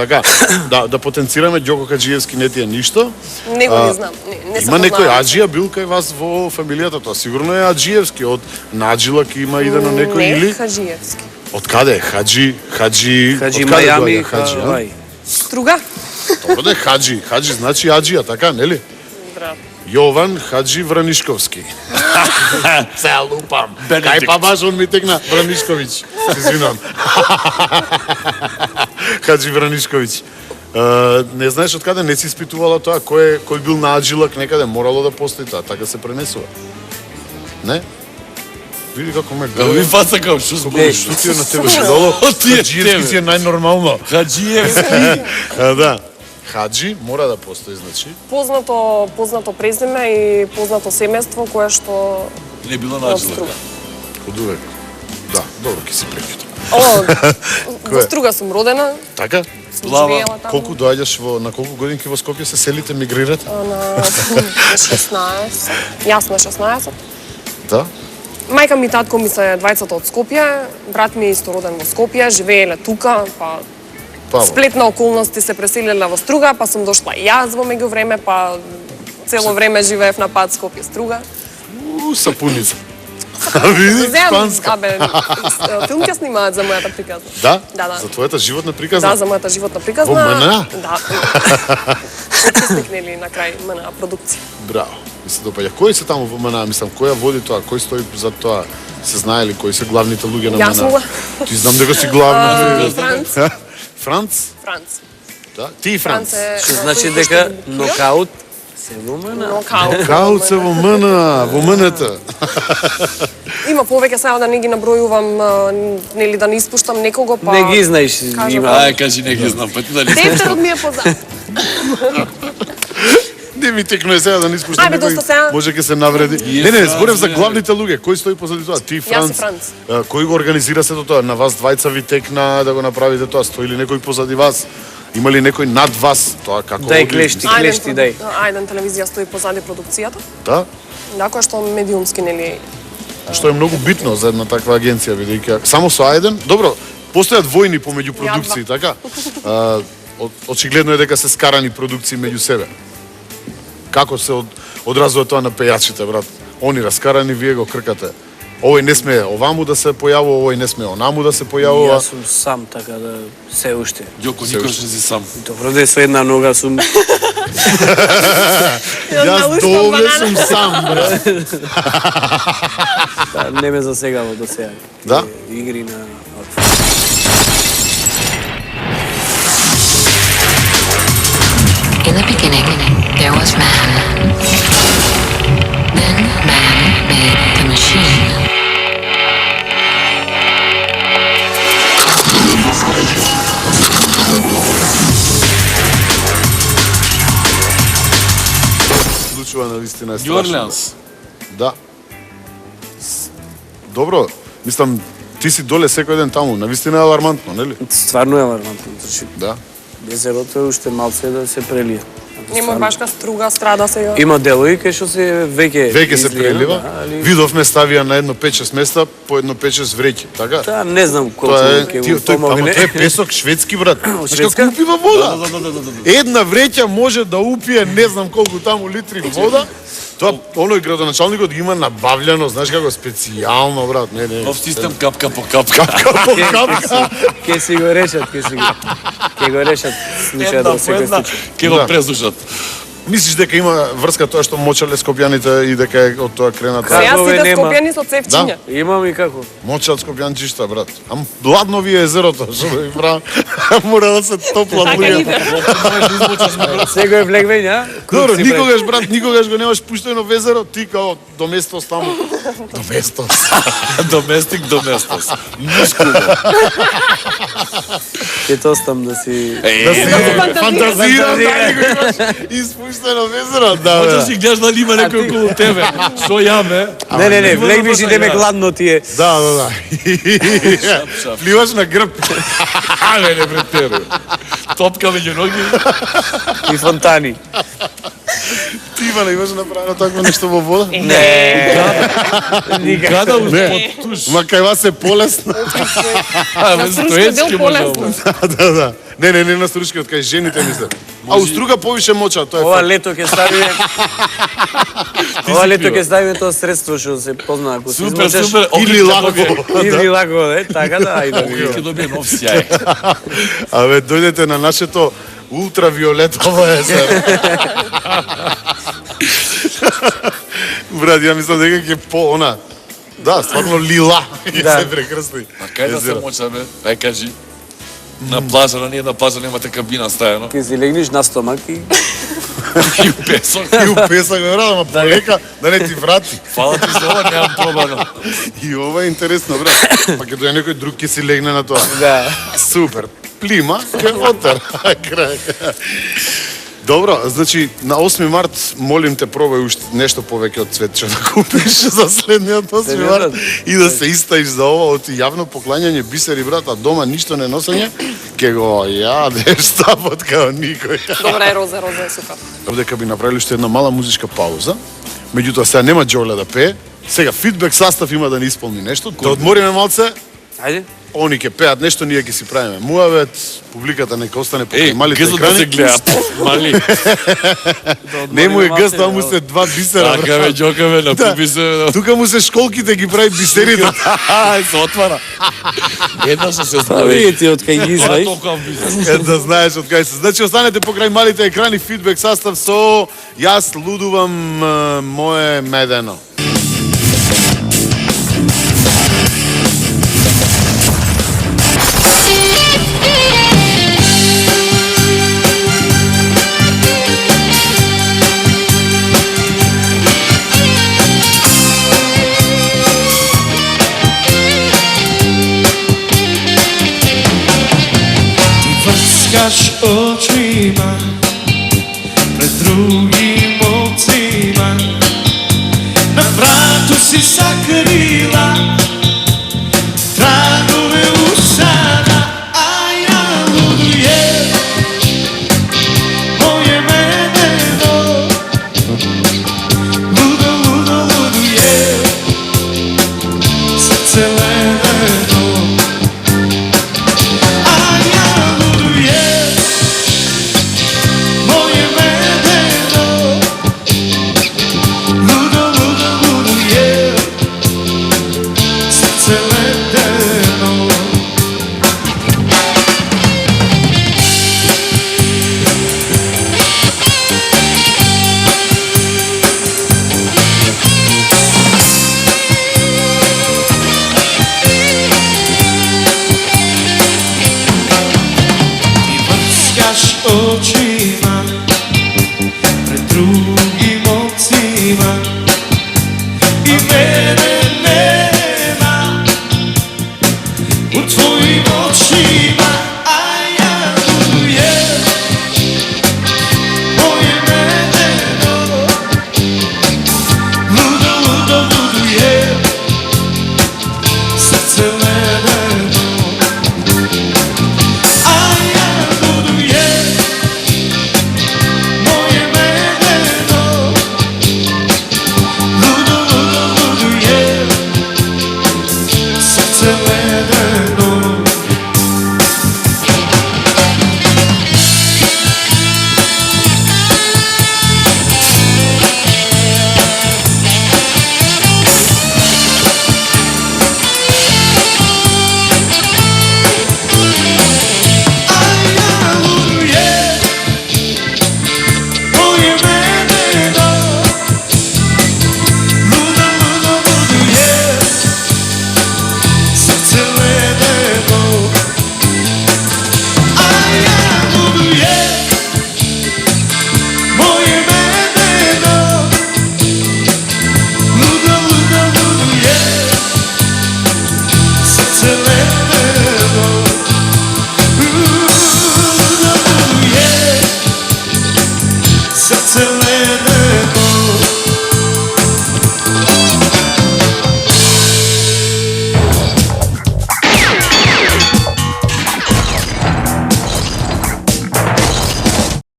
Така, да потенцираме Ѓоко Хаџиевски не ти е ништо. Него не знам, не се Има некој познавам. Аџија бил кај вас во фамилијата, тоа сигурно е Аџиевски, од Наджилак има идено некој или? Не, Хаџиевски. Од каде е? Хаџи, Хаџи од каде Мајами, доаѓа Хаџи, а? Хавај. Струга? Добро да е Хаџи, Хаџи значи Аџија, така, нели? Браво. Јован Хаџи Вранишковски. Се лупам. Кај па баш он ми текна Вранишковиќ. Се извинувам. Хаџи Вранишковиќ. Не знаеш од каде не си испитувала тоа кој бил на Аджилак некаде, морало да постои тоа, така се пренесува. Не? Види како ме гледа. Ви фаца како што збориш. Што ти е на тебе седало? Хаџиевски си е најнормално. Хаџиевски. Да. Хаџи мора да постои, значи. Познато презиме и познато семејство кое што Не било од начин. Струга. Од увек. Да, добро ќе си прекјутам. Во Струга сум родена, Така? сум Лава, живеела таму. Колку доаѓаш на колку годинки во Скопје се селите, мигрирате? На 16. Јас на 16. Да. Мајка ми и татко ми се двајцата од Скопје, брат ми е исто роден во Скопје, живееле тука, па Па, сплет на околности се преселиле во Струга, па сум дошла и јас во меѓувреме, па цело време живеев на пат Скопје Струга. сапуница. Види, шпанска. Абе, филм ќе снимаат за мојата приказна. Да? Да. За твојата животна приказна? Да, за мојата животна приказна. Во МНА? Да. Се стикнели на крај МНА продукција. Браво. Ми се допаѓа. Кои се таму во МНА? Мислам, која води тоа? Кој стои за тоа? Се знае ли кои се главните луѓе на МНА? Јас сум Ти знам дека си главна. Франц. Франц? Франц. Да. Ти и Франц. Што значи дека нокаут се во МНА. Нокаут. Каут се во МНА, во МНТ. Има повеќе, сега да не ги набројувам, нели да не испуштам некого, па... Не ги знаеш, Кажам, има. Ај, кажи, не ги знам, па ти дали Дефтерот ми е позад. Не ми текнуе сега да не испуштам Ајде, доста сега. може ќе се навреди. Не, зборев за главните луѓе. Кој стои позади тоа? Ти, Франц. Франц. Кој го организира сето тоа? На вас двајца ви текна да го направите тоа? Стои ли некој позади вас? Има ли некој над вас? Тоа како Дај оди? клешти, клешти, дај. Ајден телевизија стои позади продукцијата. Да? Да, која што медиумски, нели... Што е многу битно за една таква агенција, бидејќи само со Ајден, добро, постојат војни помеѓу продукции, така? Очигледно е дека се скарани продукции меѓу себе. Како се одразува тоа на пејачите, брат? Они раскарани, вие го кркате. Овој не сме оваму да се појавува, овој не сме онаму да се појавува. Јас сум сам, така да се уште. Ѓоко, никош не си сам. Добро да е со една нога сум. Јас довле сум сам, брат. Да, не ме засегало до сега. Да? Игри на... In the beginning, there was man. Then man made the machine. Случува на вистина е New страшно. Orleans. Да. Добро, мислам, ти си доле секој ден таму, на вистина е алармантно, нели? Стварно е алармантно, значи Да. езерото е уште малце да се прелие. Нема башка Струга, страда сега. Има делови кај што се Веќе се излиено, прелива. да, али... Видовме ставија на едно 5-6 места по едно 5-6 вреќи, така? Та, не знам колку Тоа е, ќе ама му помогне. тоа е песок шведски, брат. Знаеш Шведска? како упива вода? Да. Една вреќа може да упие не знам колку таму литри вода. Тоа оној градоначалникот ги има набавljано, знаеш како специјално, брат. Не. Нов систем капка по капка. Капка по капка. Ќе си го решат, ќе го решат случајот Една во по секој една, случај. ќе го Да. презушат. Мислиш дека има врска тоа што мочале скопјаните и дека е од тоа крена тоа? Сега Крадове сите нема. скопјани со цевчиња. Имам и како. Мочат скопјанчишта, брат. Ам ладно ви е езерото, што да ви правам. Мора да се топлат Така луѓето. иде. Секој влегвење, а? Добро, никогаш, брат, никогаш го немаш пуштено в езеро, ти као доместос таму. Доместос. Доместик, доместос. Ќе тостам да си... Да си фантазира. фантазирам, да, никој имаш испуштено в езеро, да, Можеш бе. си гледаш дали има некој околу тебе. Со јаме. Не, влегвиш и деме гладно ти е. Да. шап. Пливаш на грб. Ајде, не претеруј. Топка меѓу ноги. И фонтани. Ти, Ивана, имаш направено такво нешто во вода? Не. Када Не. успод туш? Ма кај вас е полесно. А, На Струшка стоечки дел може полесно. Да. Не на Струшкиот, кај жените мислам. А у Струга повише моча, тоа е Ова факт. лето ќе ставиме Ова лето ќе ставиме тоа средство што се позна ако се Супер, измочеш. супер. Или лако. Или лако, така да, ајде. Ќе добие нов сјај. Абе, дојдете на нашето ултравиолетово е се. Брат, ја мислам дека ќе по она. Да, стварно лила. Ќе Да. се прекрсти. А кај да се Езеро. моча, бе? Ај кажи. На плажа, на ние на плажа немате кабина стајано. Ќе си легнеш на стомак и И у песок. И у песак, брат, ама полека да не ти врати. Фала ти за ова, немам пробано. И ова е интересно, брат. Па ќе дојде некој друг ќе си легне на тоа. да. Супер. Плима, ке отер. Крај. Добро, значи на 8 март молим те пробај уште нешто повеќе од цветче да купиш за следниот 8 март и да се истаиш за ова од јавно поклањање бисери, брат, а дома ништо не носење, ке го јадеш стапот као никој. Добра е Роза е супер. Дека би направили уште една мала музичка пауза. Меѓутоа сега нема Џоле да пее. Сега фидбек састав има да ни исполни нешто. Да одмориме малце. Ајде. Они ќе пеат нешто, ние ќе си правиме муавет, публиката нека остане покрај Еј, малите гъзот да се екрани. гледа. Мали. Не му е малце, гъст, тоа му да. се два бисера. Така бе, џокаве, накупи се. Тука му се школките ги прави бисерите. Ај, се отвара. Една што се Па остави. видите од кај ги Тоа изваиш. толкова бизнес. Да знаеш од кај се. Значи останете покрај малите екрани, фидбек састав со јас лудувам мое медено. Врскаш очима пред други момцима, на врато си сакрила трагове усана, а ја лудује моје медено, лудује срце ледено. Очи